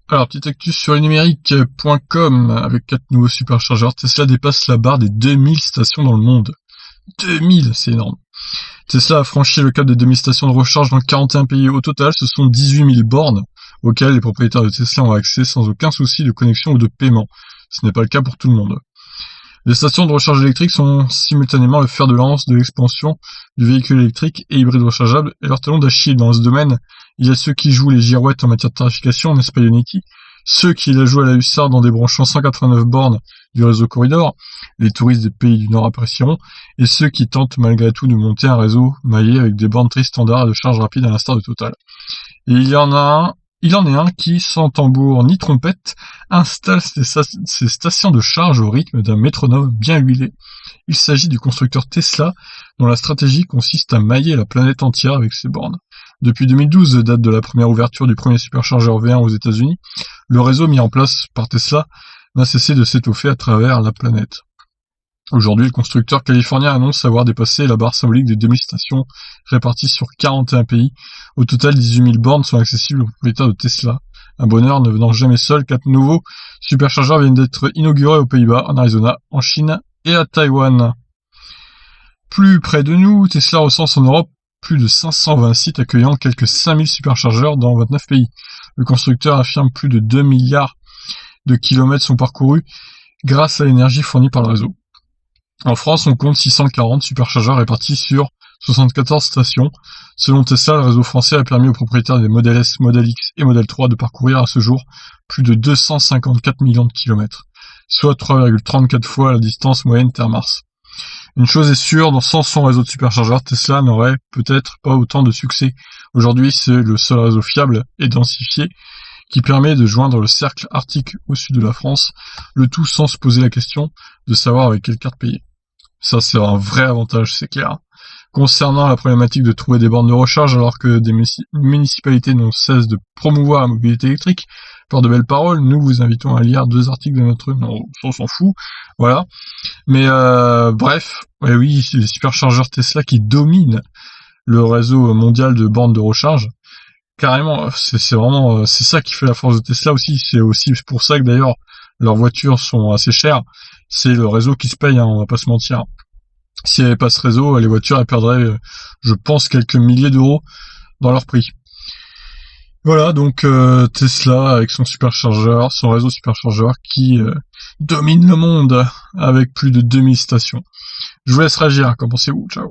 Alors, petite actu sur numérique.com, avec 4 nouveaux superchargeurs, Tesla dépasse la barre des 2000 stations dans le monde. 2000, c'est énorme. Tesla a franchi le cap des 2000 stations de recharge dans 41 pays. Au total, ce sont 18 000 bornes auxquelles les propriétaires de Tesla ont accès sans aucun souci de connexion ou de paiement. Ce n'est pas le cas pour tout le monde. Les stations de recharge électrique sont simultanément le fer de lance de l'expansion du véhicule électrique et hybride rechargeable et leur talon d'Achille. Dans ce domaine, il y a ceux qui jouent les girouettes en matière de tarification, n'est-ce pas Unity? Ceux qui la jouent à la hussarde en débranchant 189 bornes du réseau Corridor, les touristes des pays du Nord apprécieront, et ceux qui tentent malgré tout de monter un réseau maillé avec des bornes très standards et de charge rapide à l'instar de Total. Et il en est un qui, sans tambour ni trompette, installe ses stations de charge au rythme d'un métronome bien huilé. Il s'agit du constructeur Tesla, dont la stratégie consiste à mailler la planète entière avec ses bornes. Depuis 2012, date de la première ouverture du premier superchargeur V1 aux États-Unis, le réseau mis en place par Tesla n'a cessé de s'étoffer à travers la planète. Aujourd'hui, le constructeur californien annonce avoir dépassé la barre symbolique des 2000 stations réparties sur 41 pays. Au total, 18 000 bornes sont accessibles aux propriétaires de Tesla. Un bonheur ne venant jamais seul, 4 nouveaux superchargeurs viennent d'être inaugurés aux Pays-Bas, en Arizona, en Chine et à Taïwan. Plus près de nous, Tesla recense en Europe plus de 520 sites accueillant quelques 5000 superchargeurs dans 29 pays. Le constructeur affirme plus de 2 milliards de kilomètres sont parcourus grâce à l'énergie fournie par le réseau. En France, on compte 640 superchargeurs répartis sur 74 stations. Selon Tesla, le réseau français a permis aux propriétaires des Model S, Model X et Model 3 de parcourir à ce jour plus de 254 millions de kilomètres, soit 3,34 fois la distance moyenne Terre-Mars. Une chose est sûre, sans son réseau de superchargeurs, Tesla n'aurait peut-être pas autant de succès. Aujourd'hui, c'est le seul réseau fiable et densifié qui permet de joindre le cercle arctique au sud de la France, le tout sans se poser la question de savoir avec quelle carte payer. Ça, c'est un vrai avantage, c'est clair. Concernant la problématique de trouver des bornes de recharge alors que des municipalités n'ont cesse de promouvoir la mobilité électrique, par de belles paroles, nous vous invitons à lire 2 articles de notre... Non, on s'en fout, voilà. Mais bref, oui, c'est les superchargeurs Tesla qui dominent le réseau mondial de bornes de recharge. Carrément, c'est vraiment, c'est ça qui fait la force de Tesla aussi. C'est aussi pour ça que d'ailleurs leurs voitures sont assez chères. C'est le réseau qui se paye, hein, on va pas se mentir. S'il n'y avait pas ce réseau, les voitures elles perdraient, je pense, quelques milliers d'euros dans leur prix. Voilà, donc Tesla avec son superchargeur, son réseau superchargeur qui domine le monde avec plus de 2000 stations. Je vous laisse réagir, qu'en pensez-vous? Ciao.